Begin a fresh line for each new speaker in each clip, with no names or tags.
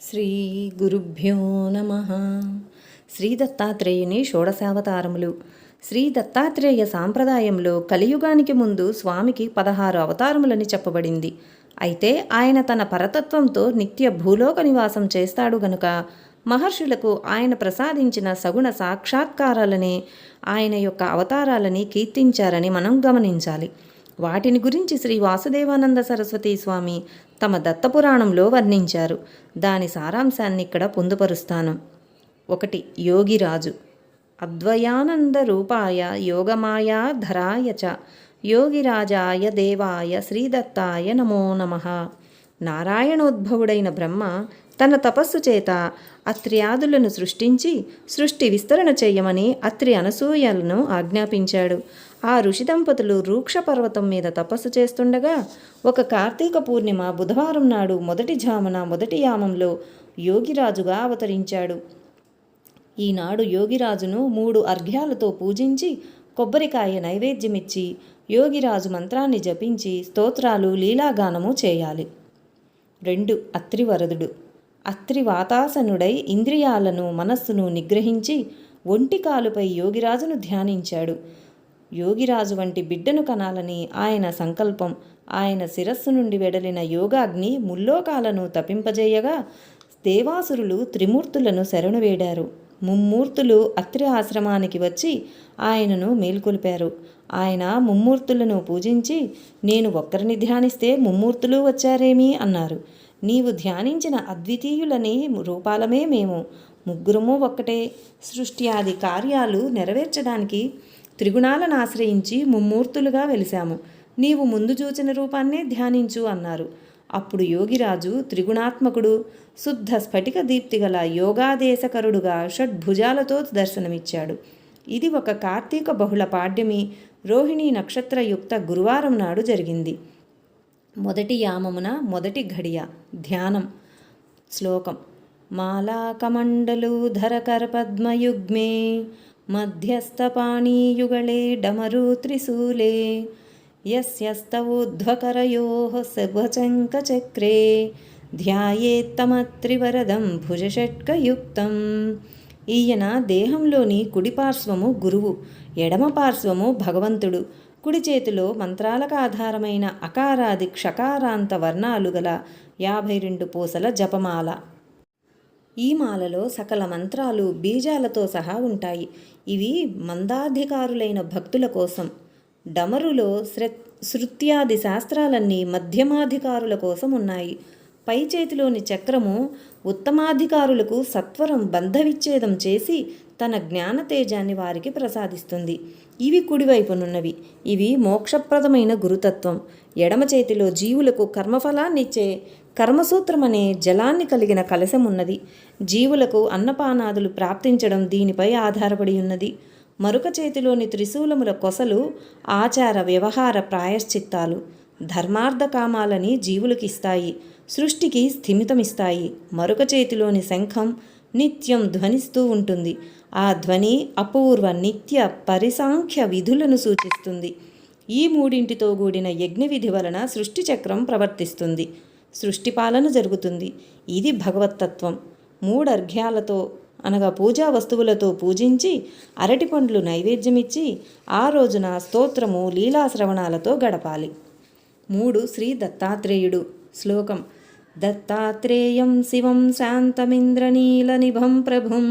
శ్రీ గురుభ్యో నమ. శ్రీ దత్తాత్రేయుని షోడశావతారములు. శ్రీ దత్తాత్రేయ సాంప్రదాయంలో కలియుగానికి ముందు స్వామికి 16 అవతారములని చెప్పబడింది. అయితే ఆయన తన పరతత్వంతో నిత్య భూలోక నివాసం చేస్తాడు గనుక మహర్షులకు ఆయన ప్రసాదించిన సగుణ సాక్షాత్కారాలనే ఆయన యొక్క అవతారాలని కీర్తించారని మనం గమనించాలి. వాటిని గురించి శ్రీ వాసుదేవానంద సరస్వతీ స్వామి తమ దత్తపురాణంలో వర్ణించారు. దాని సారాంశాన్ని ఇక్కడ పొందుపరుస్తాను. 1. యోగిరాజు. అద్వయానంద రూపాయ యోగమాయా ధరాయ చ యోగిరాజాయ దేవాయ శ్రీదత్తాయ నమో నమః. నారాయణోద్భవుడైన బ్రహ్మ తన తపస్సు చేత అత్ర్యాదులను సృష్టించి సృష్టి విస్తరణ చేయమని అత్రి అనసూయలను ఆజ్ఞాపించాడు. ఆ ఋషి దంపతులు రూక్ష పర్వతం మీద తపస్సు చేస్తుండగా ఒక కార్తీక పూర్ణిమ బుధవారం నాడు మొదటి జామున మొదటి యామంలో యోగిరాజుగా అవతరించాడు. ఈనాడు యోగిరాజును 3 అర్ఘ్యాలతో పూజించి కొబ్బరికాయ నైవేద్యమిచ్చి యోగిరాజు మంత్రాన్ని జపించి స్తోత్రాలు లీలాగానము చేయాలి. 2. అత్రివరదుడు. అత్రి వాతాసనుడై ఇంద్రియాలను మనస్సును నిగ్రహించి ఒంటి కాలుపై యోగిరాజును ధ్యానించాడు. యోగిరాజు వంటి బిడ్డను కనాలని ఆయన సంకల్పం. ఆయన శిరస్సు నుండి వెడలిన యోగాగ్ని ముల్లోకాలను తపింపజేయగా దేవాసురులు త్రిమూర్తులను శరణు వేడారు. ముమ్మూర్తులు అత్రి ఆశ్రమానికి వచ్చి ఆయనను మేల్కొల్పారు. ఆయన ముమ్మూర్తులను పూజించి, నేను ఒక్కరిని ధ్యానిస్తే ముమ్మూర్తులు వచ్చారేమి అన్నారు. నీవు ధ్యానించిన అద్వితీయులని రూపాలమే మేము, ముగ్గురము ఒక్కటే. సృష్టి ఆది కార్యాలు నెరవేర్చడానికి త్రిగుణాలను ఆశ్రయించి ముమ్మూర్తులుగా వెలిశాము. నీవు ముందు చూచిన రూపాన్నే ధ్యానించు అన్నారు. అప్పుడు యోగిరాజు త్రిగుణాత్మకుడు, శుద్ధ స్ఫటిక దీప్తిగల యోగాదేశకరుడుగా షడ్భుజాలతో దర్శనమిచ్చాడు. ఇది ఒక కార్తీక బహుళ పాడ్యమి రోహిణీ నక్షత్రయుక్త గురువారం నాడు జరిగింది. మొదటి యామమున మొదటి ఘడియ. ధ్యానం. శ్లోకం. మాలాకమండలూధరకరపద్మయుగ్మే మధ్యస్థపాణీయుగళే డమరు త్రిశూలే యస్యస్తవోధ్వకరయోః శుభశంఖచక్రే ధ్యాయేత్తమత్రివరదం భుజషట్కయుక్తం. ఈయన దేహంలోని కుడి పార్శ్వము గురువు, ఎడమ పార్శ్వము భగవంతుడు. కుడి చేతిలో మంత్రాలకు ఆధారమైన అకారాది క్షకారాంత వర్ణాలు గల 52 పూసల జపమాల. ఈ మాలలో సకల మంత్రాలు బీజాలతో సహా ఉంటాయి. ఇవి మందాధికారులైన భక్తుల కోసం. డమరులో శృత్యాది శాస్త్రాలన్నీ మధ్యమాధికారుల కోసం ఉన్నాయి. పై చేతిలోని చక్రము ఉత్తమాధికారులకు సత్వరం బంధవిచ్ఛేదం చేసి తన జ్ఞానతేజాన్ని వారికి ప్రసాదిస్తుంది. ఇవి కుడివైపునున్నవి. ఇవి మోక్షప్రదమైన గురుతత్వం. ఎడమ చేతిలో జీవులకు కర్మఫలాన్నిచ్చే కర్మసూత్రమనే జలాన్ని కలిగిన కలశం ఉన్నది. జీవులకు అన్నపానాదులు ప్రాప్తించడం దీనిపై ఆధారపడి ఉన్నది. మరొక చేతిలోని త్రిశూలముల కొసలు ఆచార వ్యవహార ప్రాయశ్చిత్తాలు, ధర్మార్థ కామాలని జీవులకిస్తాయి, సృష్టికి స్థిమితమిస్తాయి. మరొక చేతిలోని శంఖం నిత్యం ధ్వనిస్తూ ఉంటుంది. ఆ ధ్వని అపూర్వ నిత్య పరిసాంఖ్య విధులను సూచిస్తుంది. ఈ మూడింటితో కూడిన యజ్ఞ విధి వలన సృష్టి చక్రం ప్రవర్తిస్తుంది, సృష్టి పాలన జరుగుతుంది. ఇది భగవత్తత్వం. 3 అర్ఘ్యాలతో అనగా పూజా వస్తువులతో పూజించి అరటిపండ్లు నైవేద్యమిచ్చి ఆ రోజున స్తోత్రము లీలాశ్రవణాలతో గడపాలి. 3. శ్రీ దత్తాత్రేయుడు. శ్లోకం. దత్తాత్రేయం శివం శాంతమింద్రనీలనిభం ప్రభుం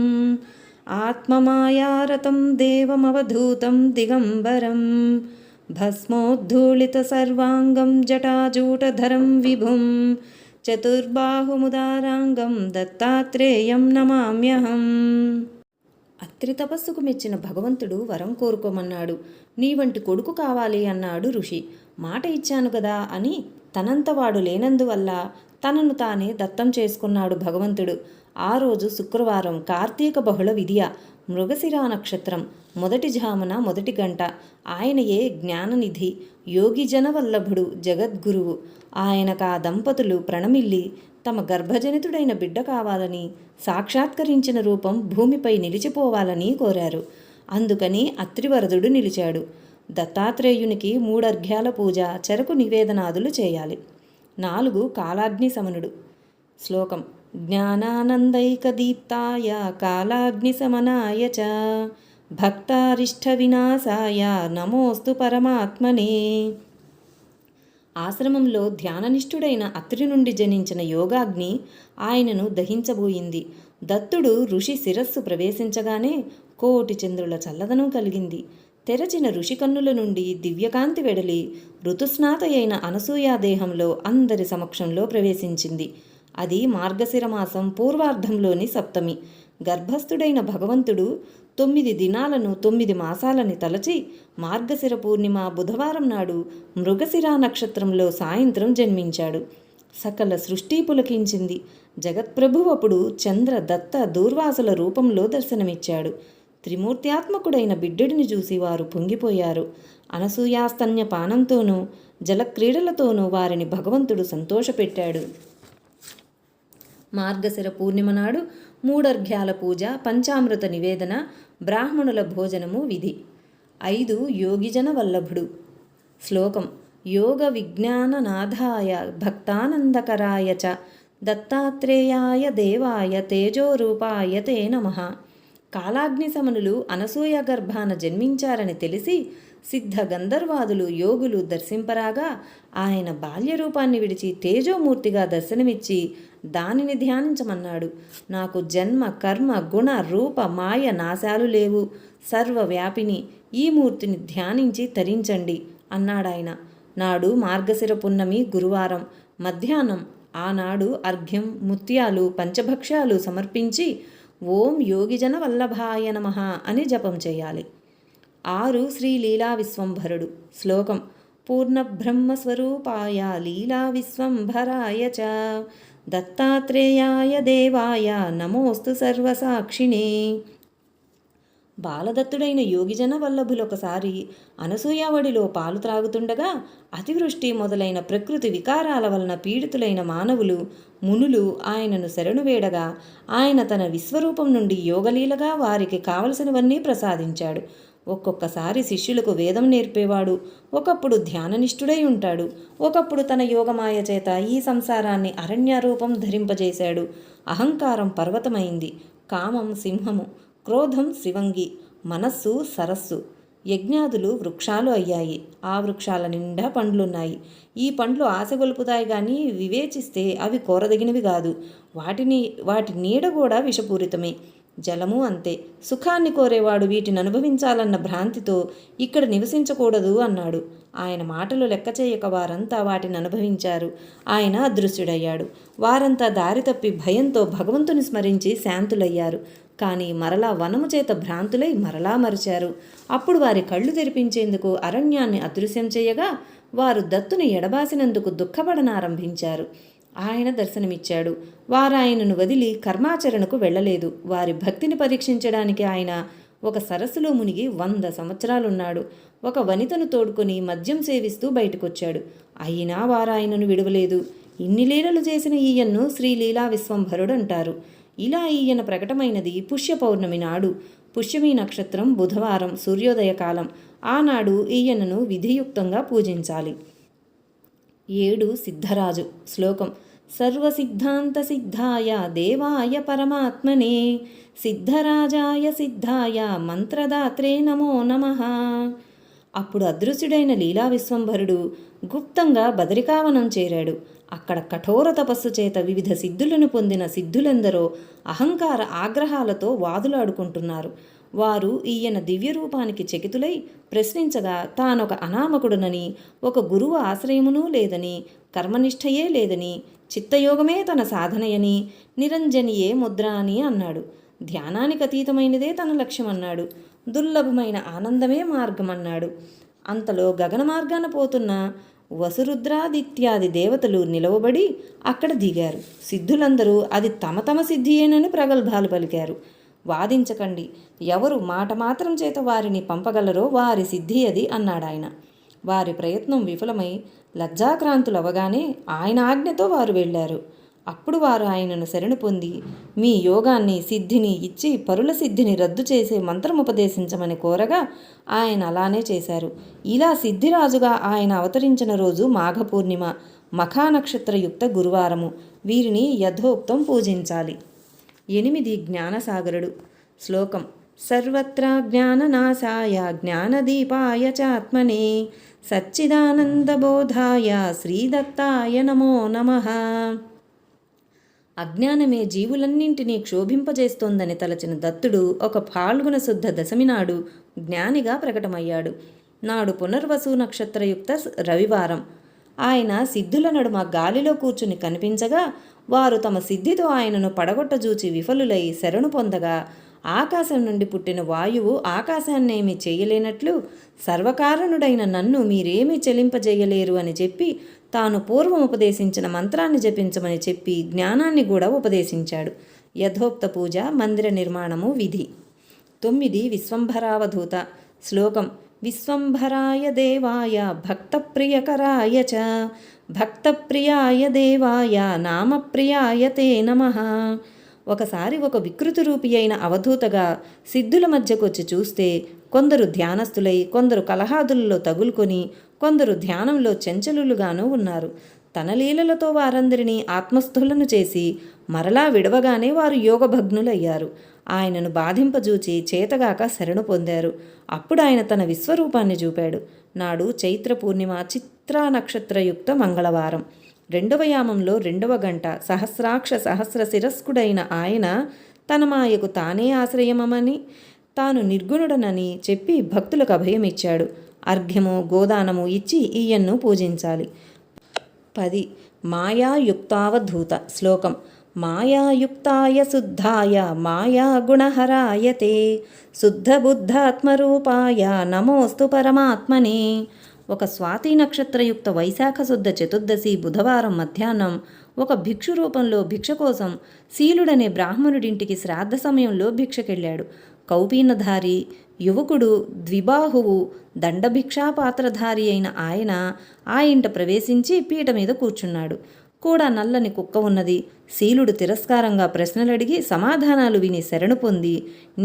ఆత్మమాయారతం దేవమవధూతం దిగంబరం భస్మోద్ధూళిత సర్వాంగం జటాజూటధరం విభుం చతుర్బాహుముదారాంగం దత్తాత్రేయం నమామ్యహం. అత్రి తపస్సుకు మెచ్చిన భగవంతుడు వరం కోరుకోమన్నాడు. నీ వంటి కొడుకు కావాలి అన్నాడు ఋషి. మాట ఇచ్చాను కదా అని తనంతవాడు లేనందువల్ల తనను తానే దత్తం చేసుకున్నాడు భగవంతుడు. ఆ రోజు శుక్రవారం, కార్తీక బహుళ విధియ, మృగశిరా నక్షత్రం, మొదటి జామున మొదటి గంట. ఆయనయే జ్ఞాననిధి, యోగిజన వల్లభుడు, జగద్గురువు. ఆయనకా దంపతులు ప్రణమిల్లి తమ గర్భజనితుడైన బిడ్డ కావాలని, సాక్షాత్కరించిన రూపం భూమిపై నిలిచిపోవాలని కోరారు. అందుకని అత్రివరదుడు నిలిచాడు. దత్తాత్రేయునికి 3 అర్ఘ్యాల పూజ, చెరకు నివేదనాదులు చేయాలి. 4. కాలాగ్ని సమనుడు. శ్లోకం. జ్ఞానానందైకదీప్తాయ కాలాగ్నిశమనాయ చ భక్తారిష్టవినాశాయ నమోస్తు పరమాత్మనే. ఆశ్రమంలో ధ్యాననిష్ఠుడైన అత్రి నుండి జనించిన యోగాగ్ని ఆయనను దహించబోయింది. దత్తుడు ఋషి శిరస్సు ప్రవేశించగానే కోటి చంద్రుల చల్లదనం కలిగింది. తెరచిన ఋషి కన్నుల నుండి దివ్యకాంతి వెడలి ఋతుస్నాత అయిన అనసూయాదేహంలో అందరి సమక్షంలో ప్రవేశించింది. అది మార్గశిరమాసం పూర్వార్ధంలోని సప్తమి. గర్భస్థుడైన భగవంతుడు 9 దినాలను 9 మాసాలని తలచి మార్గశిర పూర్ణిమ బుధవారం నాడు మృగశిరా నక్షత్రంలో సాయంత్రం జన్మించాడు. సకల సృష్టి పులకించింది. జగత్ప్రభువు అప్పుడు చంద్ర దత్త దూర్వాసుల రూపంలో దర్శనమిచ్చాడు. త్రిమూర్త్యాత్మకుడైన బిడ్డడిని చూసి వారు పొంగిపోయారు. అనసూయాస్తన్య పానంతోనూ జలక్రీడలతోనూ వారిని భగవంతుడు సంతోషపెట్టాడు. మార్గశిర పూర్ణిమ నాడు 3 అర్ఘ్యాల పూజ, పంచామృత నివేదన, బ్రాహ్మణుల భోజనము విధి. 5 యోగిజన వల్లభుడు. శ్లోకం. యోగ విజ్ఞాననాథాయ భక్తానందకరాయ చ దత్తాత్రేయాయ దేవాయ తేజోరూపాయ తే నమః. కాలాగ్నిశమనులు అనసూయ గర్భాన జన్మించారని తెలిసి సిద్ధ గంధర్వాదులు యోగులు దర్శింపరాగా ఆయన బాల్యరూపాన్ని విడిచి తేజోమూర్తిగా దర్శనమిచ్చి దానిని ధ్యానించమన్నాడు. నాకు జన్మ కర్మ గుణ రూప మాయ నాశాలు లేవు, సర్వవ్యాపిని ఈ మూర్తిని ధ్యానించి తరించండి అన్నాడాయన. నాడు మార్గశిర పున్నమి గురువారం మధ్యాహ్నం ఆనాడు అర్ఘ్యం, ముత్యాలు, పంచభక్ష్యాలు సమర్పించి ఓం యోగిజన వల్లభాయ నమః అని జపం చేయాలి. 6 శ్రీ లీలా విశ్వంభరుడు. శ్లోకం. పూర్ణబ్రహ్మస్వరూపాయ లీలా విశ్వంభరాయ చ దత్తాత్రేయాయ దేవాయ నమోస్తు సర్వసాక్షిణే. బాలదత్తుడైన యోగిజన వల్లభులొకసారి అనసూయావడిలో పాలు త్రాగుతుండగా అతివృష్టి మొదలైన ప్రకృతి వికారాల వలన పీడితులైన మానవులు మునులు ఆయనను శరణు వేడగా ఆయన తన విశ్వరూపం నుండి యోగలీలగా వారికి కావలసినవన్నీ ప్రసాదించాడు. ఒక్కొక్కసారి శిష్యులకు వేదం నేర్పేవాడు, ఒకప్పుడు ధ్యాననిష్ఠుడై ఉంటాడు, ఒకప్పుడు తన యోగమాయ చేత ఈ సంసారాన్ని అరణ్యరూపం ధరింపజేశాడు. అహంకారం పర్వతమైంది, కామం సింహము, క్రోధం శివంగి, మనస్సు సరస్సు, యజ్ఞాదులు వృక్షాలు అయ్యాయి. ఆ వృక్షాల నిండా పండ్లున్నాయి. ఈ పండ్లు ఆశగొలుపుతాయి కానీ వివేచిస్తే అవి కోరదగినవి కాదు. వాటి నీడ కూడా విషపూరితమే. జలము అంతే. సుఖాన్ని కోరేవాడు వీటిని అనుభవించాలన్న భ్రాంతితో ఇక్కడ నివసించకూడదు అన్నాడు. ఆయన మాటలు లెక్క చేయక వారంతా వాటిని అనుభవించారు. ఆయన అదృశ్యుడయ్యాడు. వారంతా దారి తప్పి భయంతో భగవంతుని స్మరించి శాంతులయ్యారు. కానీ మరలా వనము చేత భ్రాంతులై మరలా మరిచారు. అప్పుడు వారి కళ్ళు తెరిపించేందుకు అరణ్యాన్ని అదృశ్యం చేయగా వారు దత్తుని ఎడబాసినందుకు దుఃఖపడనారంభించారు. ఆయన దర్శనమిచ్చాడు. వారాయనను వదిలి కర్మాచరణకు వెళ్ళలేదు. వారి భక్తిని పరీక్షించడానికి ఆయన ఒక సరస్సులో మునిగి 100 సంవత్సరాలున్నాడు. ఒక వనితను తోడుకొని మద్యం సేవిస్తూ బయటకొచ్చాడు. అయినా వారాయనను విడవలేదు. ఇన్ని లీలలు చేసిన ఈయన్ను శ్రీలీలా విశ్వంభరుడు అంటారు. ఇలా ఈయన ప్రకటమైనది పుష్య పౌర్ణమి నాడు. పుష్యమి నక్షత్రం బుధవారం సూర్యోదయ కాలం. ఆనాడు ఈయనను విధియుక్తంగా పూజించాలి. 7 సిద్ధరాజు. శ్లోకం. సర్వసిద్ధాంత సిద్ధాయ దేవాయ పరమాత్మనే సిద్ధరాజాయ సిద్ధాయ మంత్రదాత్రే నమో నమః. అప్పుడు అదృశ్యుడైన లీలా విశ్వంభరుడు గుప్తంగా బదరికావనం చేరాడు. అక్కడ కఠోర తపస్సు చేత వివిధ సిద్ధులను పొందిన సిద్ధులెందరో అహంకార ఆగ్రహాలతో వాదులాడుకుంటున్నారు. వారు ఈయన దివ్యరూపానికి చకితులై ప్రశ్నించగా తానొక అనామకుడునని, ఒక గురువు ఆశ్రయమునూ లేదని, కర్మనిష్టయే లేదని, చిత్తయోగమే తన సాధనయని, నిరంజనియే ముద్ర అని అన్నాడు. ధ్యానానికి అతీతమైనదే తన లక్ష్యమన్నాడు. దుర్లభమైన ఆనందమే మార్గమన్నాడు. అంతలో గగన మార్గాన పోతున్న వసురుద్రాదిత్యాది దేవతలు నిలవబడి అక్కడ దిగారు. సిద్ధులందరూ అది తమ తమ సిద్ధియేనని ప్రగల్భాలు పలికారు. వాదించకండి, ఎవరు మాట మాత్రం చేత వారిని పంపగలరో వారి సిద్ధి అది అన్నాడాయన. వారి ప్రయత్నం విఫలమై లజ్జాక్రాంతులవగానే ఆయన ఆజ్ఞతో వారు వెళ్ళారు. అప్పుడు వారు ఆయనను శరణు పొంది మీ యోగాన్ని సిద్ధిని ఇచ్చి పరుల సిద్ధిని రద్దు చేసే మంత్రముపదేశించమని కోరగా ఆయన అలానే చేశారు. ఇలా సిద్ధిరాజుగా ఆయన అవతరించిన రోజు మాఘ పూర్ణిమ. మఖానక్షత్రయుక్త గురువారము. వీరిని యథోక్తం పూజించాలి. 8 జ్ఞానసాగరుడు. శ్లోకం: సర్వత్రా జ్ఞాననాశాయ జ్ఞానదీపాయ చాత్మనే సచ్చిదానందబోధాయ శ్రీదత్తాయ నమో నమః. అజ్ఞానమే జీవులన్నింటినీ క్షోభింపజేస్తోందని తలచిన దత్తుడు ఒక ఫాల్గుణ శుద్ధ దశమి నాడు జ్ఞానిగా ప్రకటమయ్యాడు. నాడు పునర్వసు నక్షత్రయుక్త రవివారం. ఆయన సిద్ధుల నడుమ గాలిలో కూర్చుని కనిపించగా వారు తమ సిద్ధితో ఆయనను పడగొట్టజూచి విఫలులై శరణు పొందగా, ఆకాశం నుండి పుట్టిన వాయువు ఆకాశాన్నేమీ చేయలేనట్లు సర్వకారణుడైన నన్ను మీరేమీ చెలింపజేయలేరు అని చెప్పి తాను పూర్వం ఉపదేశించిన మంత్రాన్ని జపించమని చెప్పి జ్ఞానాన్ని కూడా ఉపదేశించాడు. యథోక్త పూజ, మందిర నిర్మాణము విధి. 9 విశ్వంభరావధూత. శ్లోకం: విశ్వంభరాయ దేవాయ భక్తప్రియకరాయ చ భక్తప్రియాయ దేవాయ నామప్రియాయ తే నమః. ఒకసారి ఒక వికృతి రూపి అయిన అవధూతగా సిద్ధుల మధ్యకొచ్చి చూస్తే కొందరు ధ్యానస్థులై, కొందరు కలహాదులలో తగులుకొని, కొందరు ధ్యానంలో చెంచలులుగానూ ఉన్నారు. తన లీలలతో వారందరినీ ఆత్మస్థులను చేసి మరలా విడవగానే వారు యోగభగ్నులయ్యారు. ఆయనను బాధింపజూచి చేతగాక శరణు పొందారు. అప్పుడు ఆయన తన విశ్వరూపాన్ని చూపాడు. నాడు చైత్ర పూర్ణిమ చిత్రా నక్షత్రయుక్త మంగళవారం. 2వ యామంలో 2వ గంట. సహస్రాక్ష సహస్ర శిరస్కుడైన ఆయన తన మాయకు తానే ఆశ్రయమని, తాను నిర్గుణుడనని చెప్పి భక్తులకు అభయమిచ్చాడు. అర్ఘ్యము, గోదానము ఇచ్చి ఈయన్ను పూజించాలి. 10 మాయాయుక్తావధూత. శ్లోకం: మాయాయుక్తాయ శుద్ధాయ మాయాగుణహరాయ తే శుద్ధబుద్ధాత్మరూపాయ నమోస్తు పరమాత్మనే. ఒక స్వాతి నక్షత్రయుక్త వైశాఖ శుద్ధ చతుర్దశి బుధవారం మధ్యాహ్నం ఒక భిక్షు రూపంలో భిక్ష కోసం శీలుడనే బ్రాహ్మణుడింటికి శ్రాద్ధ సమయంలో భిక్షకెళ్ళాడు. కౌపీనధారి యువకుడు, ద్విబాహువు, దండభిక్షాపాత్రధారి అయిన ఆయన ఆ ఇంట ప్రవేశించి పీట మీద కూర్చున్నాడు. కూడా నల్లని కుక్క ఉన్నది. శీలుడు తిరస్కారంగా ప్రశ్నలడిగి సమాధానాలు విని శరణు పొంది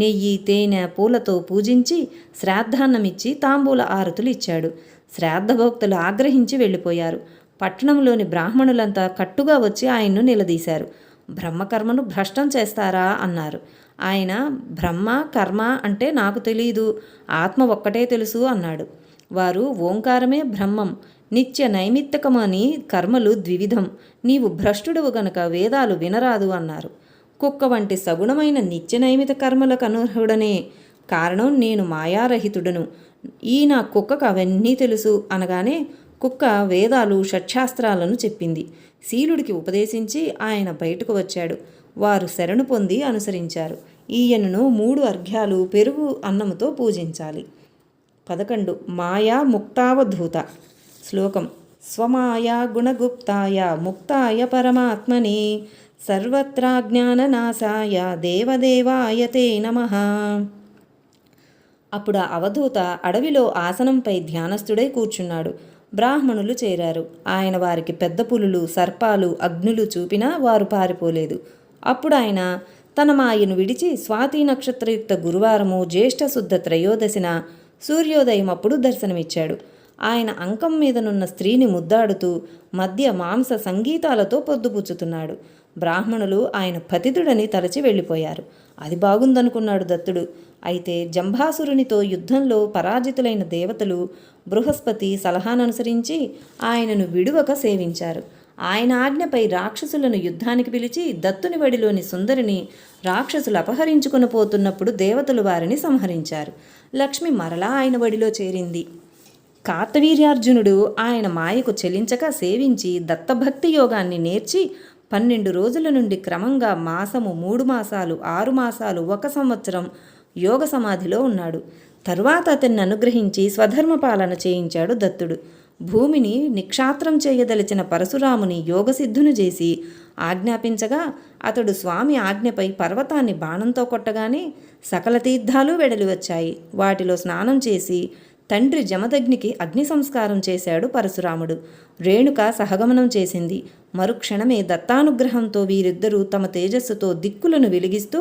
నెయ్యి, తేనె, పూలతో పూజించి శ్రాద్ధాన్నమిచ్చి తాంబూల ఆరతులు ఇచ్చాడు. శ్రాద్ధభోక్తలు ఆగ్రహించి వెళ్ళిపోయారు. పట్టణంలోని బ్రాహ్మణులంతా కట్టుగా వచ్చి ఆయన్ను నిలదీశారు. బ్రహ్మకర్మను భ్రష్టం చేస్తారా అన్నారు. ఆయన బ్రహ్మ కర్మ అంటే నాకు తెలియదు, ఆత్మ ఒక్కటే తెలుసు అన్నాడు. వారు ఓంకారమే బ్రహ్మం, నిత్య నైమిత్తకమని కర్మలు ద్వివిధం, నీవు భ్రష్టుడువు గనక వేదాలు వినరాదు అన్నారు. కుక్క వంటి సగుణమైన నిత్య నైమిత కర్మలకు అనర్హుడనే, కారణం నేను మాయారహితుడను, ఈ నా కుక్కకు అవన్నీ తెలుసు అనగానే కుక్క వేదాలు షట్శాస్త్రాలను చెప్పింది. శీలుడికి ఉపదేశించి ఆయన బయటకు వచ్చాడు. వారు శరణు పొంది అనుసరించారు. ఈయనను 3 అర్ఘ్యాలు పెరుగు అన్నముతో పూజించాలి. 11 మాయా ముక్తావధూత. శ్లోకం: స్వమాయా గుణగుప్తాయ ముక్తాయ పరమాత్మనే సర్వత్రా జ్ఞాననాశాయ దేవదేవాయ తే నమః. అప్పుడు ఆ అవధూత అడవిలో ఆసనంపై ధ్యానస్థుడై కూర్చున్నాడు. బ్రాహ్మణులు చేరారు. ఆయన వారికి పెద్ద పులులు, సర్పాలు, అగ్నులు చూపినా వారు పారిపోలేదు. అప్పుడు ఆయన తన మాయను విడిచి స్వాతి నక్షత్రయుక్త గురువారము జ్యేష్ఠ శుద్ధ త్రయోదశిన సూర్యోదయం అప్పుడు దర్శనమిచ్చాడు. ఆయన అంకం మీదనున్న స్త్రీని ముద్దాడుతూ మధ్య మాంస సంగీతాలతో పొద్దుపుచ్చుతున్నాడు. బ్రాహ్మణులు ఆయన పతితుడని తలచి వెళ్ళిపోయారు. అది బాగుందనుకున్నాడు దత్తుడు. అయితే జంభాసురునితో యుద్ధంలో పరాజితులైన దేవతలు బృహస్పతి సలహాననుసరించి ఆయనను విడువక సేవించారు. ఆయన ఆజ్ఞపై రాక్షసులను యుద్ధానికి పిలిచి దత్తుని వడిలోని సుందరిని రాక్షసులు అపహరించుకుని పోతున్నప్పుడు దేవతలు వారిని సంహరించారు. లక్ష్మి మరలా ఆయన వడిలో చేరింది. కార్తవీర్యార్జునుడు ఆయన మాయకు చెలించక సేవించి దత్తభక్తి యోగాన్ని నేర్చి 12 రోజుల నుండి క్రమంగా మాసము, 3 మాసాలు, 6 మాసాలు, 1 సంవత్సరం యోగ సమాధిలో ఉన్నాడు. తరువాత అతన్ని అనుగ్రహించి స్వధర్మపాలన చేయించాడు దత్తుడు. భూమిని నిక్షాత్రం చేయదలిచిన పరశురాముని యోగసిద్ధును చేసి ఆజ్ఞాపించగా అతడు స్వామి ఆజ్ఞపై పర్వతాన్ని బాణంతో కొట్టగానే సకల తీర్థాలు వెడలి వచ్చాయి. వాటిలో స్నానం చేసి తండ్రి జమదగ్నికి అగ్ని సంస్కారం చేశాడు పరశురాముడు. రేణుక సహగమనం చేసింది. మరుక్షణమే దత్తానుగ్రహంతో వీరిద్దరూ తమ తేజస్సుతో దిక్కులను వెలిగిస్తూ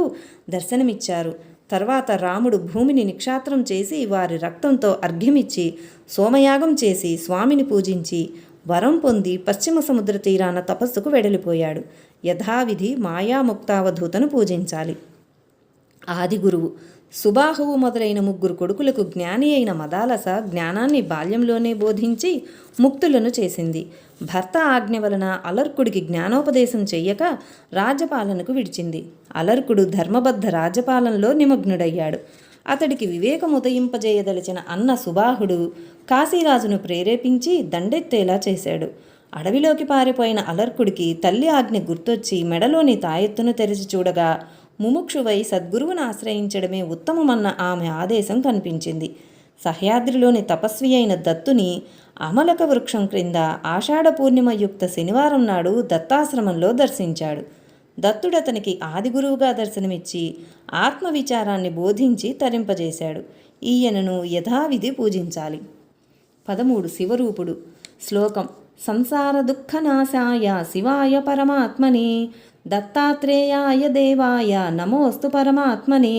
దర్శనమిచ్చారు. తర్వాత రాముడు భూమిని నిక్షాత్రం చేసి వారి రక్తంతో అర్ఘ్యమిచ్చి సోమయాగం చేసి స్వామిని పూజించి వరం పొంది పశ్చిమ సముద్ర తీరాన తపస్సుకు వెడలిపోయాడు. యథావిధి మాయాముక్తావధూతను పూజించాలి. ఆదిగురువు సుబాహువు మొదలైన 3 కొడుకులకు జ్ఞాని అయిన మదాలస జ్ఞానాన్ని బాల్యంలోనే బోధించి ముక్తులను చేసింది. భర్త ఆజ్ఞ వలన అలర్కుడికి జ్ఞానోపదేశం చెయ్యక రాజ్యపాలనకు విడిచింది. అలర్కుడు ధర్మబద్ధ రాజ్యపాలనలో నిమగ్నుడయ్యాడు. అతడికి వివేకం ఉదయింపజేయదలిచిన అన్న సుబాహుడు కాశీరాజును ప్రేరేపించి దండెత్తేలా చేశాడు. అడవిలోకి పారిపోయిన అలర్కుడికి తల్లి ఆజ్ఞ గుర్తొచ్చి మెడలోని తాయెత్తును తెరిచి చూడగా ముముక్షువై సద్గురువును ఆశ్రయించడమే ఉత్తమమన్న ఆమె ఆదేశం కనిపించింది. సహ్యాద్రిలోని తపస్వి అయిన దత్తుని అమలక వృక్షం క్రింద ఆషాఢ పూర్ణిమయుక్త శనివారం నాడు దత్తాశ్రమంలో దర్శించాడు. దత్తుడతనికి ఆదిగురువుగా దర్శనమిచ్చి ఆత్మవిచారాన్ని బోధించి తరింపజేశాడు. ఈయనను యథావిధి పూజించాలి. 13 శివరూపుడు. శ్లోకం: సంసార దుఃఖనాశాయ శివాయ పరమాత్మనే దత్తాత్రేయాయ దేవాయ నమోస్తు పరమాత్మనే.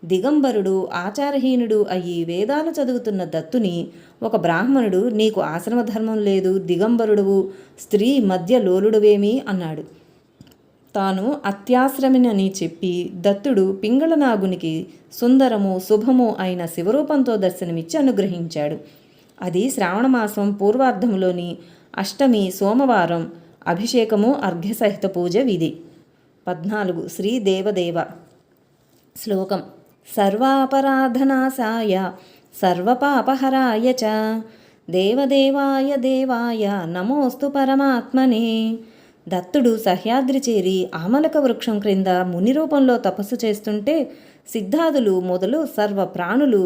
దిగంబరుడు ఆచారహీనుడు అయ్యి వేదాలు చదువుతున్న దత్తుని ఒక బ్రాహ్మణుడు, నీకు ఆశ్రమధర్మం లేదు, దిగంబరుడువు, స్త్రీ మధ్య లోలుడువేమి అన్నాడు. తాను అత్యాశ్రమినని చెప్పి దత్తుడు పింగళనాగునికి సుందరము శుభము అయిన శివరూపంతో దర్శనమిచ్చి అనుగ్రహించాడు. అది శ్రావణమాసం పూర్వార్ధంలోని అష్టమి సోమవారం. అభిషేకము అర్ఘ్యసహిత పూజ విధి. 14 శ్రీ దేవదేవ. శ్లోకం: సర్వాపరాధనాశాయ సర్వపాపహరాయ చ దేవదేవాయ దేవాయ నమోస్తు పరమాత్మనే. దత్తుడు సహ్యాద్రి చేరి ఆమలక వృక్షం క్రింద ముని రూపంలో తపస్సు చేస్తుంటే సిద్ధాదులు మొదలు సర్వ ప్రాణులు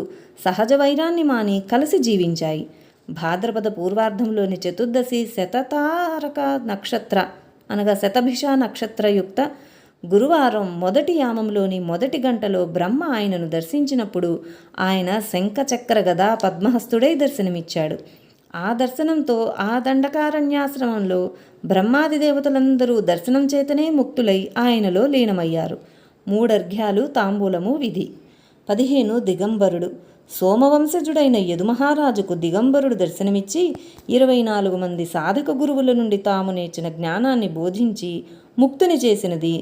సహజ వైరాన్ని మాని కలిసి జీవించాయి. భాద్రపద పూర్వార్ధంలోని చతుర్దశి శతతారక నక్షత్ర అనగా శతభిష నక్షత్రయుక్త గురువారం మొదటి యామంలోని మొదటి గంటలో బ్రహ్మ ఆయనను దర్శించినప్పుడు ఆయన శంఖచక్ర గదా పద్మహస్తుడై దర్శనమిచ్చాడు. ఆ దర్శనంతో ఆ దండకారణ్యాశ్రమంలో బ్రహ్మాది దేవతలందరూ దర్శనం చేతనే ముక్తులై ఆయనలో లీనమయ్యారు. 3 అర్ఘ్యాలు తాంబూలము విధి. 15 దిగంబరుడు. సోమవంశజుడైన యదుమహారాజుకు దిగంబరుడు దర్శనమిచ్చి 24 మంది సాధక గురువుల నుండి తాము నేర్చిన జ్ఞానాన్ని బోధించి ముక్తుని చేసినది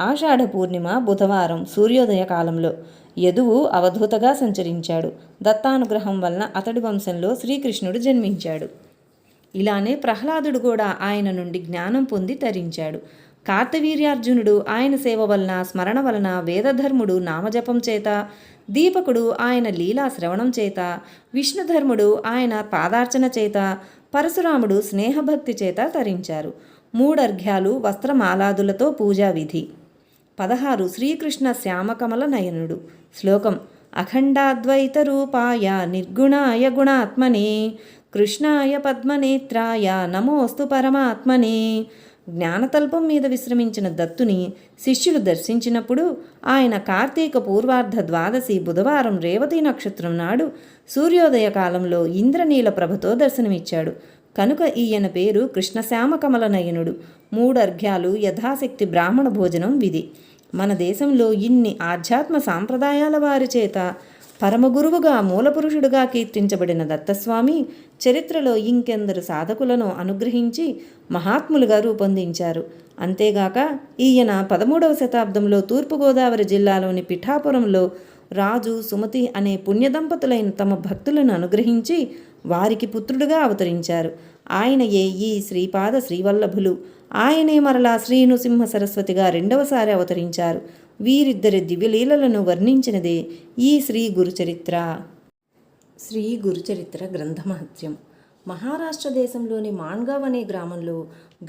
ఆషాఢ పూర్ణిమ బుధవారం సూర్యోదయ కాలంలో. యదువు అవధూతగా సంచరించాడు. దత్తానుగ్రహం వలన అతడి వంశంలో శ్రీకృష్ణుడు జన్మించాడు. ఇలానే ప్రహ్లాదుడు కూడా ఆయన నుండి జ్ఞానం పొంది తరించాడు. కార్తవీర్యార్జునుడు ఆయన సేవ వలన స్మరణ వలన, వేదధర్ముడు నామజపం చేత, దీపకుడు ఆయన లీలా శ్రవణం చేత, విష్ణుధర్ముడు ఆయన పాదార్చన చేత, పరశురాముడు స్నేహభక్తి చేత తరించారు. 3 అర్ఘ్యాలు వస్త్రమాలాదులతో పూజా విధి. 16 శ్రీకృష్ణ శ్యామకమల నయనుడు. శ్లోకం: అఖండాద్వైత రూపాయ నిర్గుణాయ గుణాత్మనే కృష్ణాయ పద్మనేత్రాయ నమోస్తు పరమాత్మనే. జ్ఞానతల్పం మీద విశ్రమించిన దత్తుని శిష్యులు దర్శించినప్పుడు ఆయన కార్తీక పూర్వార్ధ ద్వాదశి బుధవారం రేవతి నక్షత్రం నాడు సూర్యోదయ కాలంలో ఇంద్రనీల ప్రభతో దర్శనమిచ్చాడు. కనుక ఈయన పేరు కృష్ణశ్యామకమల నయనుడు. 3 అర్ఘ్యాలు యథాశక్తి బ్రాహ్మణ భోజనం విధి. మన దేశంలో ఇన్ని ఆధ్యాత్మ సాంప్రదాయాల వారి చేత పరమగురువుగా మూలపురుషుడుగా కీర్తించబడిన దత్తస్వామి చరిత్రలో ఇంకెందరు సాధకులను అనుగ్రహించి మహాత్ములుగా రూపొందించారు. అంతేగాక ఈయన 13వ శతాబ్దంలో తూర్పుగోదావరి జిల్లాలోని పిఠాపురంలో రాజు సుమతి అనే పుణ్యదంపతులైన తమ భక్తులను అనుగ్రహించి వారికి పుత్రుడుగా అవతరించారు. ఆయనయే ఈ శ్రీపాద శ్రీవల్లభులు. ఆయనే మరలా శ్రీ నృసింహ సరస్వతిగా 2వసారి అవతరించారు. వీరిద్దరి దివ్యలీలలను వర్ణించినదే ఈ శ్రీ గురుచరిత్ర. శ్రీ గురుచరిత్ర గ్రంథమహత్యం. మహారాష్ట్ర దేశంలోని మాన్గావ్ అనే గ్రామంలో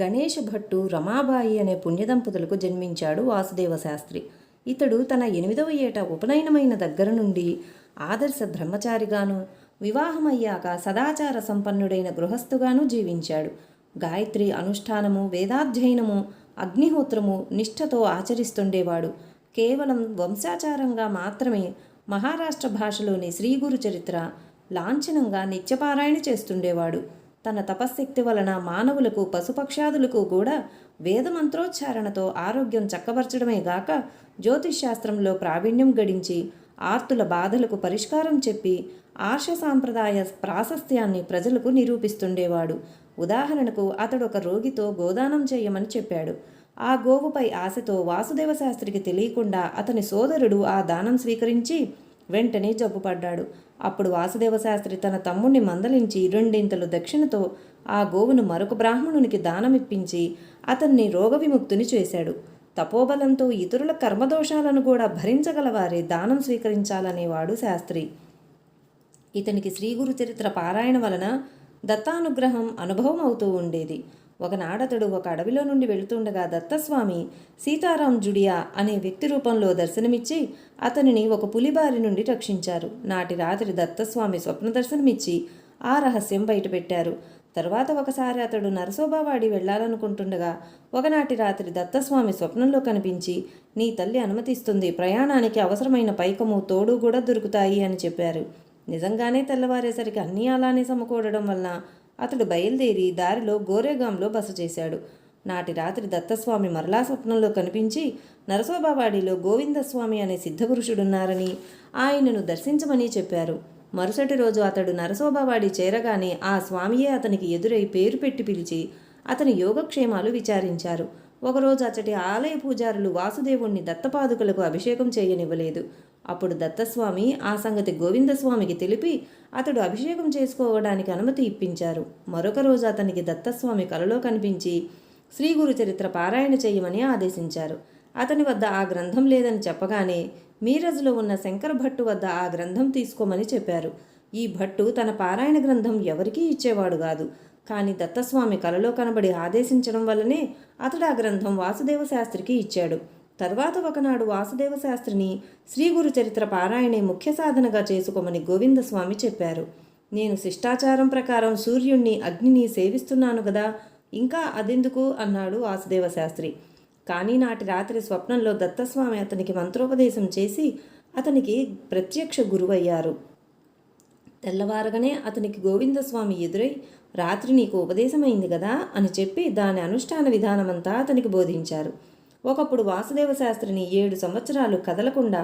గణేష భట్టు రమాబాయి అనే పుణ్యదంపతులకు జన్మించాడు వాసుదేవ శాస్త్రి. ఇతడు తన 8వ ఏట ఉపనయనమైన దగ్గర నుండి ఆదర్శ బ్రహ్మచారిగాను, వివాహమయ్యాక సదాచార సంపన్నుడైన గృహస్థుగాను జీవించాడు. గాయత్రి అనుష్ఠానము, వేదాధ్యయనము, అగ్నిహోత్రము నిష్ఠతో ఆచరిస్తుండేవాడు. కేవలం వంశాచారంగా మాత్రమే మహారాష్ట్ర భాషలోని శ్రీ గురు చరిత్ర లాంఛనంగా నిత్యపారాయణ చేస్తుండేవాడు. తన తపశ్శక్తి వలన మానవులకు, పశుపక్షాదులకు కూడా వేదమంత్రోచ్చారణతో ఆరోగ్యం చక్కబరచడమే గాక జ్యోతిష్శాస్త్రంలో ప్రావీణ్యం గడించి ఆర్తుల బాధలకు పరిష్కారం చెప్పి ఆర్ష సాంప్రదాయ ప్రాశస్త్యాన్ని ప్రజలకు నిరూపిస్తుండేవాడు. ఉదాహరణకు అతడు ఒక రోగితో గోదానం చేయమని చెప్పాడు. ఆ గోవుపై ఆశతో వాసుదేవ శాస్త్రికి తెలియకుండా అతని సోదరుడు ఆ దానం స్వీకరించి వెంటనే జబ్బుపడ్డాడు. అప్పుడు వాసుదేవ శాస్త్రి తన తమ్ముణ్ణి మందలించి రెండింతలు దక్షిణతో ఆ గోవును మరొక బ్రాహ్మణునికి దానమిప్పించి అతన్ని రోగ విముక్తుని చేశాడు. తపోబలంతో ఇతరుల కర్మదోషాలను కూడా భరించగలవారే దానం స్వీకరించాలనేవాడు శాస్త్రి. ఇతనికి శ్రీగురు చరిత్ర పారాయణ వలన దత్తానుగ్రహం అనుభవం అవుతూ ఉండేది. ఒకనాడతడు ఒక అడవిలో నుండి వెళుతుండగా దత్తస్వామి సీతారాం జుడియా అనే వ్యక్తి రూపంలో దర్శనమిచ్చి అతనిని ఒక పులిబారి నుండి రక్షించారు. నాటి రాత్రి దత్తస్వామి స్వప్న దర్శనమిచ్చి ఆ రహస్యం బయటపెట్టారు. తర్వాత ఒకసారి అతడు నరసోబావాడి వెళ్లాలనుకుంటుండగా ఒకనాటి రాత్రి దత్తస్వామి స్వప్నంలో కనిపించి, నీ తల్లి అనుమతిస్తుంది, ప్రయాణానికి అవసరమైన పైకము తోడు కూడా దొరుకుతాయి అని చెప్పారు. నిజంగానే తెల్లవారేసరికి అన్నీ అలానే సమకూడడం వలన అతడు బయలుదేరి దారిలో గోరేగాంలో బస చేశాడు. నాటి రాత్రి దత్తస్వామి మరలా స్వప్నంలో కనిపించి నరసోబావాడిలో గోవిందస్వామి అనే సిద్ధపురుషుడున్నారని ఆయనను దర్శించమని చెప్పారు. మరుసటి రోజు అతడు నరసోబావాడి చేరగానే ఆ స్వామియే అతనికి ఎదురై పేరు పెట్టి పిలిచి అతని యోగక్షేమాలు విచారించారు. ఒకరోజు అతడి ఆలయ పూజారులు వాసుదేవుణ్ణి దత్తపాదుకలకు అభిషేకం చేయనివ్వలేదు. అప్పుడు దత్తస్వామి ఆ సంగతి గోవిందస్వామికి తెలిపి అతడు అభిషేకం చేసుకోవడానికి అనుమతి ఇప్పించారు. మరొక రోజు అతనికి దత్తస్వామి కలలో కనిపించి శ్రీగురు చరిత్ర పారాయణ చేయమని ఆదేశించారు. అతని వద్ద ఆ గ్రంథం లేదని చెప్పగానే మీరజ్లో ఉన్న శంకర భట్టు వద్ద ఆ గ్రంథం తీసుకోమని చెప్పారు. ఈ భట్టు తన పారాయణ గ్రంథం ఎవరికీ ఇచ్చేవాడు కాదు. కానీ దత్తస్వామి కలలో కనబడి ఆదేశించడం వల్లనే అతడు ఆ గ్రంథం వాసుదేవ శాస్త్రికి ఇచ్చాడు. తర్వాత ఒకనాడు వాసుదేవ శాస్త్రిని శ్రీగురు చరిత్ర పారాయణే ముఖ్య సాధనగా చేసుకోమని గోవిందస్వామి చెప్పారు. నేను శిష్టాచారం ప్రకారం సూర్యుణ్ణి అగ్నిని సేవిస్తున్నాను కదా, ఇంకా అదెందుకు అన్నాడు వాసుదేవ శాస్త్రి. కానీ నాటి రాత్రి స్వప్నంలో దత్తస్వామి అతనికి మంత్రోపదేశం చేసి అతనికి ప్రత్యక్ష గురువయ్యారు. తెల్లవారగానే అతనికి గోవిందస్వామి ఎదురై రాత్రి నీకు ఉపదేశమైంది కదా అని చెప్పి దాని అనుష్ఠాన విధానమంతా అతనికి బోధించారు. ఒకప్పుడు వాసుదేవ శాస్త్రిని 7 సంవత్సరాలు కదలకుండా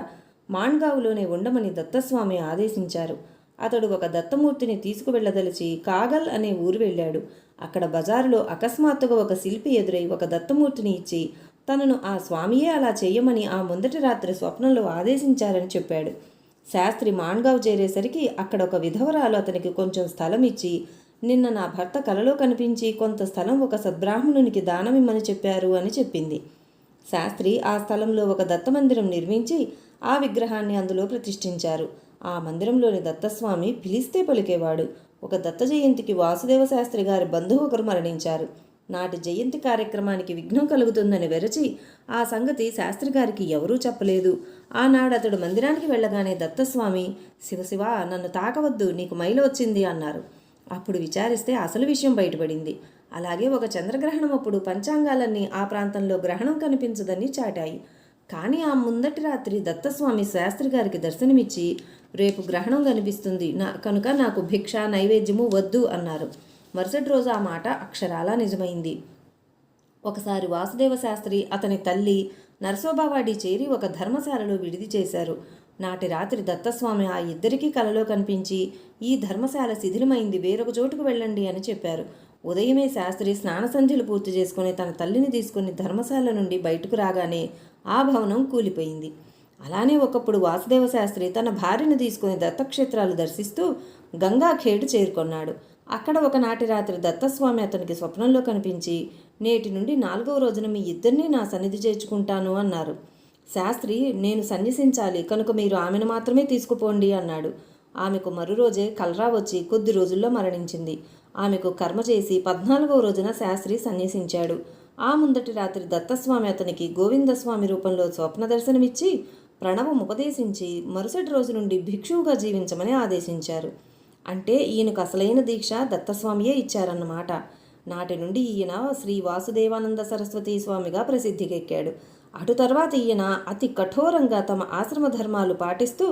మాండ్గావులోనే ఉండమని దత్తస్వామి ఆదేశించారు. అతడు ఒక దత్తమూర్తిని తీసుకువెళ్లదలిచి కాగల్ అనే ఊరు వెళ్ళాడు. అక్కడ బజారులో అకస్మాత్తుగా ఒక శిల్పి ఎదురై ఒక దత్తమూర్తిని ఇచ్చి తనను ఆ స్వామియే అలా చెయ్యమని ఆ ముందటి రాత్రి స్వప్నంలో ఆదేశించారని చెప్పాడు. శాస్త్రి మాండ్గావ్ చేరేసరికి అక్కడ ఒక విధవరాలు అతనికి కొంచెం స్థలం ఇచ్చి, నిన్న నా భర్త కలలో కనిపించి కొంత స్థలం ఒక సద్బ్రాహ్మణునికి దానమిమ్మని చెప్పారు అని చెప్పింది. శాస్త్రి ఆ స్థలంలో ఒక దత్తమందిరం నిర్మించి ఆ విగ్రహాన్ని అందులో ప్రతిష్ఠించారు. ఆ మందిరంలోని దత్తస్వామి పిలిస్తే పలికేవాడు. ఒక దత్త జయంతికి వాసుదేవ శాస్త్రి గారి బంధువు ఒకరు మరణించారు. నాటి జయంతి కార్యక్రమానికి విఘ్నం కలుగుతుందని వెరచి ఆ సంగతి శాస్త్రి గారికి ఎవరూ చెప్పలేదు. ఆనాడు అతడు మందిరానికి వెళ్ళగానే దత్తస్వామి, శివశివ నన్ను తాకవద్దు, నీకు మైలు వచ్చింది అన్నారు. అప్పుడు విచారిస్తే అసలు విషయం బయటపడింది. అలాగే ఒక చంద్రగ్రహణం అప్పుడు పంచాంగాలన్నీ ఆ ప్రాంతంలో గ్రహణం కనిపించదని చాటాయి. కానీ ఆ ముందటి రాత్రి దత్తస్వామి శాస్త్రి గారికి దర్శనమిచ్చి రేపు గ్రహణం కనిపిస్తుంది కనుక నాకు భిక్ష నైవేద్యము వద్దు అన్నారు. మరుసటి రోజు ఆ మాట అక్షరాలా నిజమైంది. ఒకసారి వాసుదేవ శాస్త్రి అతని తల్లి నరసోబావాడి చేరి ఒక ధర్మశాలలో విడిది చేశారు. నాటి రాత్రి దత్తస్వామి ఆ ఇద్దరికీ కలలో కనిపించి ఈ ధర్మశాల శిథిలమైంది, వేరొక చోటుకు వెళ్ళండి అని చెప్పారు. ఉదయమే శాస్త్రి స్నానసంధ్యలు పూర్తి చేసుకుని తన తల్లిని తీసుకుని ధర్మశాల నుండి బయటకు రాగానే ఆ భవనం కూలిపోయింది. అలానే ఒకప్పుడు వాసుదేవ శాస్త్రి తన భార్యను తీసుకుని దత్తక్షేత్రాలు దర్శిస్తూ గంగాఖేడ్ చేరుకొన్నాడు. అక్కడ ఒకనాటి రాత్రి దత్తస్వామి అతనికి స్వప్నంలో కనిపించి నేటి నుండి 4వ రోజున మీ ఇద్దరినీ నా సన్నిధి చేర్చుకుంటాను అన్నారు. శాస్త్రి, నేను సన్యసించాలి కనుక మీరు ఆమెను మాత్రమే తీసుకుపోండి అన్నాడు. ఆమెకు మరో రోజే కలరా వచ్చి కొద్ది రోజుల్లో మరణించింది. ఆమెకు కర్మ చేసి 14వ రోజున శాస్త్రి సన్యసించాడు. ఆ ముందటి రాత్రి దత్తస్వామి అతనికి గోవిందస్వామి రూపంలో స్వప్న దర్శనమిచ్చి ప్రణవం ఉపదేశించి మరుసటి రోజు నుండి భిక్షువుగా జీవించమని ఆదేశించారు. అంటే ఈయనకు అసలైన దీక్ష దత్తస్వామియే ఇచ్చారన్నమాట. నాటి నుండి ఈయన శ్రీ వాసుదేవానంద సరస్వతీ స్వామిగా ప్రసిద్ధికెక్కాడు. అటు తర్వాత ఈయన అతి కఠోరంగా తమ ఆశ్రమ ధర్మాలు పాటిస్తూ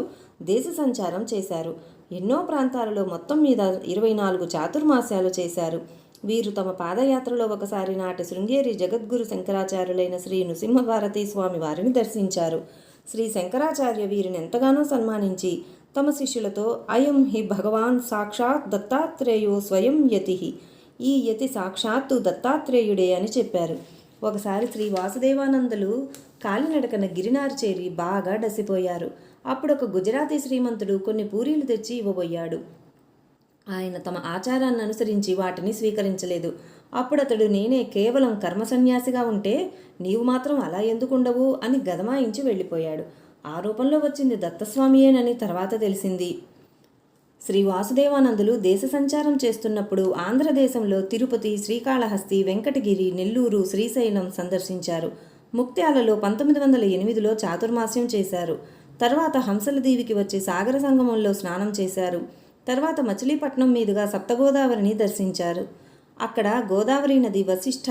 దేశ సంచారం చేశారు. ఎన్నో ప్రాంతాలలో మొత్తం మీద 24 చాతుర్మాస్యాలు చేశారు. వీరు తమ పాదయాత్రలో ఒకసారి నాటి శృంగేరి జగద్గురు శంకరాచార్యులైన శ్రీ నృసింహభారతీ స్వామి వారిని దర్శించారు. శ్రీ శంకరాచార్య వీరిని ఎంతగానో సన్మానించి తమ శిష్యులతో అయం హి భగవాన్ సాక్షాత్ దత్తాత్రేయో స్వయం యతిః, ఈ యతి సాక్షాత్తు దత్తాత్రేయుడే అని చెప్పారు. ఒకసారి శ్రీ వాసుదేవానందులు కాలినడకన గిరినారు చేరి బాగా డసిపోయారు. అప్పుడు ఒక గుజరాతీ శ్రీమంతుడు కొన్ని పూరీలు తెచ్చి ఇవ్వబోయాడు. ఆయన తమ ఆచారాన్ని అనుసరించి వాటిని స్వీకరించలేదు. అప్పుడతడు నేనే కేవలం కర్మసన్యాసిగా ఉంటే నీవు మాత్రం అలా ఎందుకుండవు అని గదమాయించి వెళ్ళిపోయాడు. ఆ రూపంలో వచ్చింది దత్తస్వామియేనని తర్వాత తెలిసింది. శ్రీ వాసుదేవానందులు దేశ సంచారం చేస్తున్నప్పుడు ఆంధ్రదేశంలో తిరుపతి, శ్రీకాళహస్తి, వెంకటగిరి, నెల్లూరు, శ్రీశైలం సందర్శించారు. ముక్త్యాలలో 1908లో చాతుర్మాస్యం చేశారు. తర్వాత హంసల దీవికి వచ్చి సాగర సంగమంలో స్నానం చేశారు. తర్వాత మచిలీపట్నం మీదుగా సప్తగోదావరిని దర్శించారు. అక్కడ గోదావరి నది వశిష్ఠ,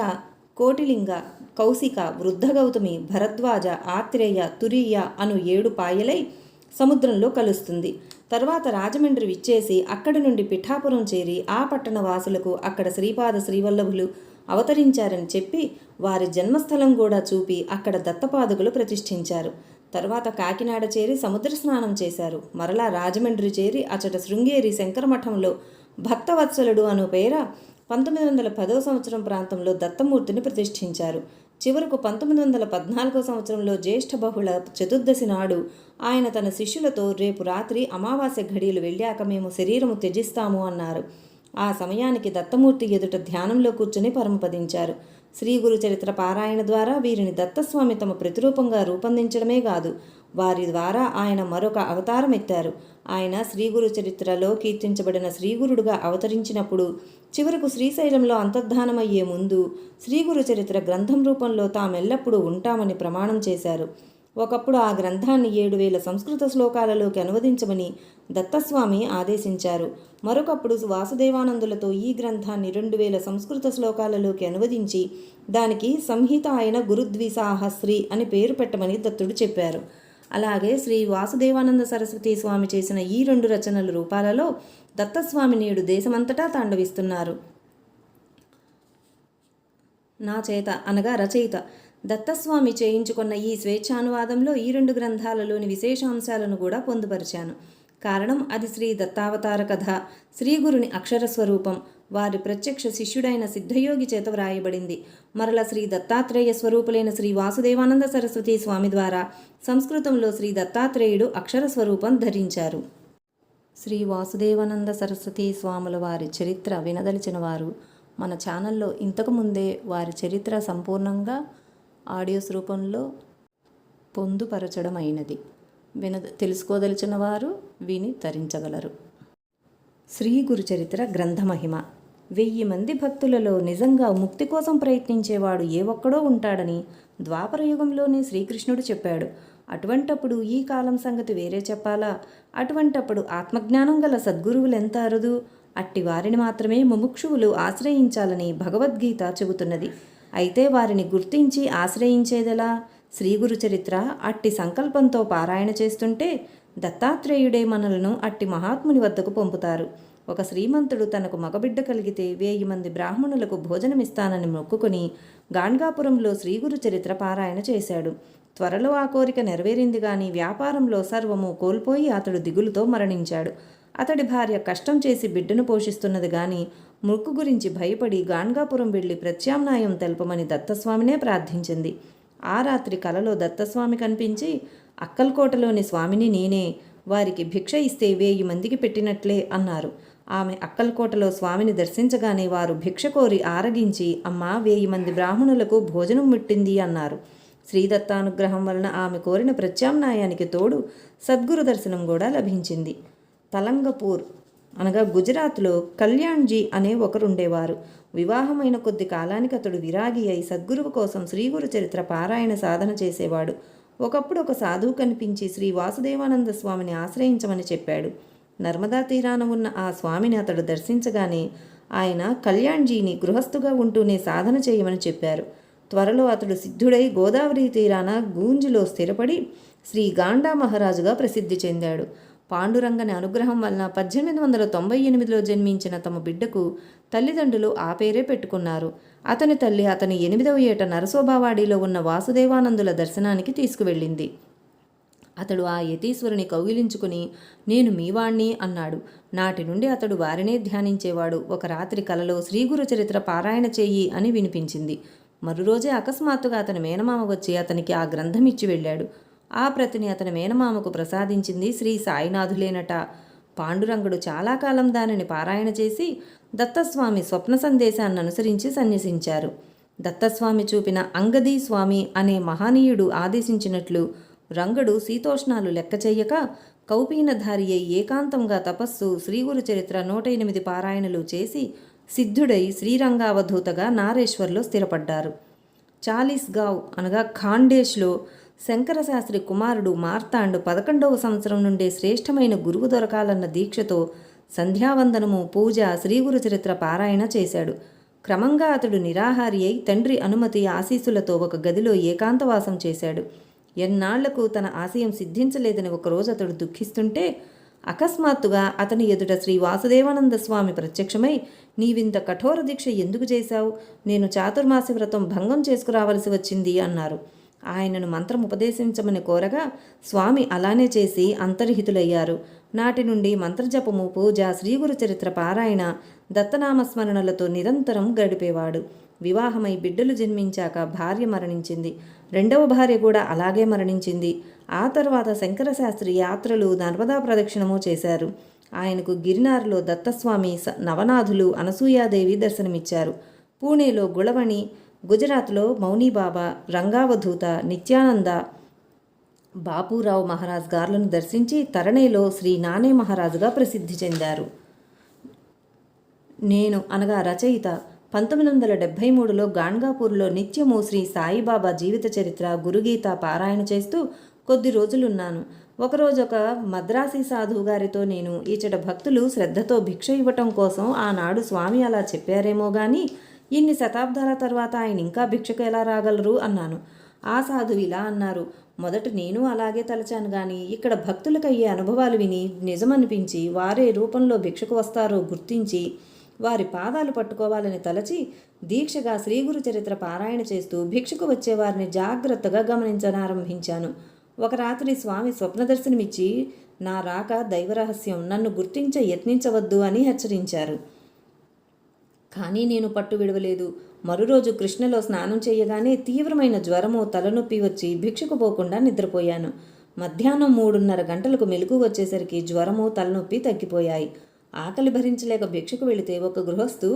కోటిలింగ, కౌశిక, వృద్ధ గౌతమి, భరద్వాజ, ఆత్రేయ, తురీయ అను 7 పాయలై సముద్రంలో కలుస్తుంది. తర్వాత రాజమండ్రి విచ్చేసి అక్కడి నుండి పిఠాపురం చేరి ఆ పట్టణ వాసులకు అక్కడ శ్రీపాద శ్రీవల్లభులు అవతరించారని చెప్పి వారి జన్మస్థలం కూడా చూపి అక్కడ దత్తపాదుకులు ప్రతిష్ఠించారు. తర్వాత కాకినాడ చేరి సముద్ర స్నానం చేశారు. మరలా రాజమండ్రి చేరి అచట శృంగేరి శంకరమఠంలో భక్తవత్సలుడు అను పేర 1910 సంవత్సరం ప్రాంతంలో దత్తమూర్తిని ప్రతిష్ఠించారు. చివరకు 1914 సంవత్సరంలో జ్యేష్ఠ బహుళ చతుర్దశి నాడు ఆయన తన శిష్యులతో రేపు రాత్రి అమావాస్య ఘడియలు వెళ్ళాక మేము శరీరము త్యజిస్తాము అన్నారు. ఆ సమయానికి దత్తమూర్తి ఎదుట ధ్యానంలో కూర్చుని పరమపదించారు. శ్రీ గురు చరిత్ర పారాయణ ద్వారా వీరిని దత్తస్వామి తమ ప్రతిరూపంగా రూపొందించడమే కాదు, వారి ద్వారా ఆయన మరొక అవతారం ఎత్తారు. ఆయన శ్రీ గురు చరిత్రలో కీర్తించబడిన శ్రీగురుడుగా అవతరించినప్పుడు చివరకు శ్రీశైలంలో అంతర్ధానమయ్యే ముందు శ్రీ గురు చరిత్ర గ్రంథం రూపంలో తామెల్లప్పుడూ ఉంటామని ప్రమాణం చేశారు. ఒకప్పుడు ఆ గ్రంథాన్ని 7000 సంస్కృత శ్లోకాలలోకి అనువదించమని దత్తస్వామి ఆదేశించారు. మరొకప్పుడు వాసుదేవానందులతో ఈ గ్రంథాన్ని 2000 సంస్కృత శ్లోకాలలోకి అనువదించి దానికి సంహిత అయిన గురుద్విసాహస్రి అని పేరు పెట్టమని దత్తుడు చెప్పారు. అలాగే శ్రీ వాసుదేవానంద సరస్వతి స్వామి చేసిన ఈ 2 రచనల రూపాలలో దత్తస్వామి నేడు దేశమంతటా తాండవిస్తున్నారు. నా చేత అనగా రచయిత దత్తస్వామి చేయించుకున్న ఈ స్వేచ్ఛానువాదంలో ఈ 2 గ్రంథాలలోని విశేషాంశాలను కూడా పొందుపరిచాను. కారణం అది శ్రీ దత్తావతార కథ, శ్రీగురుని అక్షర స్వరూపం, వారి ప్రత్యక్ష శిష్యుడైన సిద్ధయోగి చేత వ్రాయబడింది. మరల శ్రీ దత్తాత్రేయ స్వరూపులైన శ్రీ వాసుదేవానంద సరస్వతి స్వామి ద్వారా సంస్కృతంలో శ్రీ దత్తాత్రేయుడు అక్షర స్వరూపం ధరించారు. శ్రీ వాసుదేవానంద సరస్వతి స్వాముల వారి చరిత్ర వినదలిచిన వారు మన ఛానల్లో ఇంతకుముందే వారి చరిత్ర సంపూర్ణంగా ఆడియోస్ రూపంలో పొందుపరచడమైనది. తెలుసుకోదలిచిన వారు విని తరించగలరు. శ్రీ గురు చరిత్ర గ్రంథమహిమ. 1000 మంది భక్తులలో నిజంగా ముక్తి కోసం ప్రయత్నించేవాడు ఏ ఒక్కడో ఉంటాడని ద్వాపరయుగంలోనే శ్రీకృష్ణుడు చెప్పాడు. అటువంటప్పుడు ఈ కాలం సంగతి వేరే చెప్పాలా? అటువంటప్పుడు ఆత్మజ్ఞానం గల సద్గురువులెంత అరుదు. అట్టి వారిని మాత్రమే ముముక్షువులు ఆశ్రయించాలని భగవద్గీత చెబుతున్నది. అయితే వారిని గుర్తించి ఆశ్రయించేదెలా? శ్రీగురు చరిత్ర అట్టి సంకల్పంతో పారాయణ చేస్తుంటే దత్తాత్రేయుడే మనలను అట్టి మహాత్ముని వద్దకు పంపుతారు. ఒక శ్రీమంతుడు తనకు మగబిడ్డ కలిగితే 1000 మంది బ్రాహ్మణులకు భోజనమిస్తానని మొక్కుకొని గాణ్గాపురంలో శ్రీగురు చరిత్ర పారాయణ చేశాడు. త్వరలో ఆ కోరిక నెరవేరింది గాని వ్యాపారంలో సర్వము కోల్పోయి అతడు దిగులుతో మరణించాడు. అతడి భార్య కష్టం చేసి బిడ్డను పోషిస్తున్నది గాని మొక్కు గురించి భయపడి గాణ్గాపురం వెళ్లి ప్రత్యామ్నాయం తెలపమని దత్తస్వామినే ప్రార్థించింది. ఆ రాత్రి కలలో దత్తస్వామి కనిపించి, అక్కల్కోటలోని స్వామిని నేనే, వారికి భిక్ష ఇస్తే 1000 మందికి పెట్టినట్లే అన్నారు. ఆమె అక్కల్కోటలో స్వామిని దర్శించగానే వారు భిక్ష కోరి ఆరగించి, అమ్మా 1000 మంది బ్రాహ్మణులకు భోజనం ముట్టింది అన్నారు. శ్రీదత్తానుగ్రహం వలన ఆమె కోరిన ప్రత్యామ్నాయానికి తోడు సద్గురు దర్శనం కూడా లభించింది. తలంగపూర్ అనగా గుజరాత్లో కళ్యాణ్జీ అనే ఒకరుండేవారు. వివాహమైన కొద్ది కాలానికి అతడు విరాగి అయి సద్గురువు కోసం శ్రీగురు చరిత్ర పారాయణ సాధన చేసేవాడు. ఒకప్పుడు ఒక సాధువు కనిపించి శ్రీ వాసుదేవానంద స్వామిని ఆశ్రయించమని చెప్పాడు. నర్మదా తీరాన ఉన్న ఆ స్వామిని అతడు దర్శించగానే ఆయన కళ్యాణ్జీని గృహస్థుగా ఉంటూనే సాధన చేయమని చెప్పారు. త్వరలో అతడు సిద్ధుడై గోదావరి తీరాన గూంజిలో స్థిరపడి శ్రీ గాండా మహారాజుగా ప్రసిద్ధి చెందాడు. పాండురంగని అనుగ్రహం వలన 1898లో జన్మించిన తమ బిడ్డకు తల్లిదండ్రులు ఆ పేరే పెట్టుకున్నారు. అతని తల్లి అతని 8వ ఏట నరసోబావాడిలో ఉన్న వాసుదేవానందుల దర్శనానికి తీసుకువెళ్ళింది. అతడు ఆ యతీశ్వరుని కౌగిలించుకుని నేను మీవాణ్ణి అన్నాడు. నాటి నుండి అతడు వారినే ధ్యానించేవాడు. ఒక రాత్రి కలలో శ్రీగురు చరిత్ర పారాయణ చెయ్యి అని వినిపించింది. మరురోజే అకస్మాత్తుగా అతని మేనమామ వచ్చి అతనికి ఆ గ్రంథం ఇచ్చి వెళ్ళాడు. ఆ ప్రతిని అతని మేనమామకు ప్రసాదించింది శ్రీ సాయినాథులేనట. పాండురంగుడు చాలా కాలం దానిని పారాయణ చేసి దత్తస్వామి స్వప్న సందేశాన్ని అనుసరించి సన్యసించారు. దత్తస్వామి చూపిన అంగదీ స్వామి అనే మహనీయుడు ఆదేశించినట్లు రంగడు శీతోష్ణాలు లెక్క చెయ్యక కౌపీనధారి అయి ఏకాంతంగా తపస్సు శ్రీగురు చరిత్ర 108 పారాయణలు చేసి సిద్ధుడై శ్రీరంగావధూతగా నారేశ్వర్లో స్థిరపడ్డారు. చాలీస్గావ్ అనగా ఖాండేష్లో శంకరశాస్త్రి కుమారుడు మార్తాండు 11వ సంవత్సరం నుండే శ్రేష్టమైన గురువు దొరకాలన్న దీక్షతో సంధ్యావందనము, పూజ, శ్రీగురు చరిత్ర పారాయణ చేశాడు. క్రమంగా అతడు నిరాహారి అయి తండ్రి అనుమతి ఆశీస్సులతో ఒక గదిలో ఏకాంతవాసం చేశాడు. ఎన్నాళ్లకు తన ఆశయం సిద్ధించలేదని ఒకరోజు అతడు దుఃఖిస్తుంటే అకస్మాత్తుగా అతని ఎదుట శ్రీ వాసుదేవానంద స్వామి ప్రత్యక్షమై నీవింత కఠోర దీక్ష ఎందుకు చేశావు? నేను చాతుర్మాసి వ్రతం భంగం చేసుకురావలసి వచ్చింది అన్నారు. ఆయనను మంత్రం ఉపదేశించమని కోరగా స్వామి అలానే చేసి అంతర్హితులయ్యారు. నాటి నుండి మంత్రజపము, పూజ, శ్రీగురు చరిత్ర పారాయణ, దత్తనామస్మరణలతో నిరంతరం గడిపేవాడు. వివాహమై బిడ్డలు జన్మించాక భార్య మరణించింది. రెండవ భార్య కూడా అలాగే మరణించింది. ఆ తర్వాత శంకరశాస్త్రి యాత్రలు, నర్మదా ప్రదక్షిణము చేశారు. ఆయనకు గిరినార్లో దత్తస్వామి, నవనాథులు, అనసూయాదేవి దర్శనమిచ్చారు. పూణేలో గుళవణి, గుజరాత్లో మౌనీబాబా, రంగావధూత, నిత్యానంద, బాపూరావు మహారాజ్ గార్లను దర్శించి తరణేలో శ్రీ నానే మహారాజుగా ప్రసిద్ధి చెందారు. నేను అనగా రచయిత 1973లో గాన్గాపూర్లో నిత్యము శ్రీ సాయిబాబా జీవిత చరిత్ర, గురుగీత పారాయణ చేస్తూ కొద్ది రోజులున్నాను. ఒకరోజు ఒక మద్రాసీ సాధువు గారితో నేను ఈచట భక్తులు శ్రద్ధతో భిక్ష ఇవ్వటం కోసం ఆనాడు స్వామి అలా చెప్పారేమో గాని ఇన్ని శతాబ్దాల తర్వాత ఆయన ఇంకా భిక్షకు ఎలా రాగలరు అన్నాను. ఆ సాధువు ఇలా అన్నారు, మొదట నేను అలాగే తలచాను గాని ఇక్కడ భక్తులకయ్యే అనుభవాలు విని నిజమనిపించి వారే రూపంలో భిక్షకు వస్తారో గుర్తించి వారి పాదాలు పట్టుకోవాలని తలచి దీక్షగా శ్రీగురు చరిత్ర పారాయణ చేస్తూ భిక్షకు వచ్చేవారిని జాగ్రత్తగా గమనించనారంభించాను. ఒక రాత్రి స్వామి స్వప్నదర్శనమిచ్చి నా రాక దైవరహస్యం, నన్ను గుర్తించ యత్నించవద్దు అని హెచ్చరించారు. కానీ నేను పట్టు విడవలేదు. మరురోజు కృష్ణలో స్నానం చేయగానే తీవ్రమైన జ్వరము, తలనొప్పి వచ్చి భిక్షకు పోకుండా నిద్రపోయాను. మధ్యాహ్నం 3:30 గంటలకు మెలకు వచ్చేసరికి జ్వరము, తలనొప్పి తగ్గిపోయాయి. ఆకలి భరించలేక భిక్షకు వెళితే ఒక గృహస్థు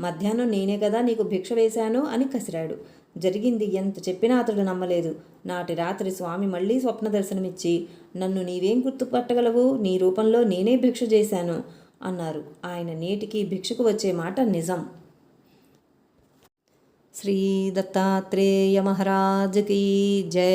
మధ్యాహ్నం నేనే కదా నీకు భిక్ష వేశాను అని కసిరాడు. జరిగింది ఎంత చెప్పినా అతడు నమ్మలేదు. నాటి రాత్రి స్వామి మళ్ళీ స్వప్న దర్శనమిచ్చి నన్ను నీవేం గుర్తుపట్టగలవు, నీ రూపంలో నేనే భిక్ష చేశాను అన్నారు. ఆయన నేటికి భిక్షకు వచ్చే మాట నిజం. శ్రీ దత్తాత్రేయ మహారాజ్ కీ జై.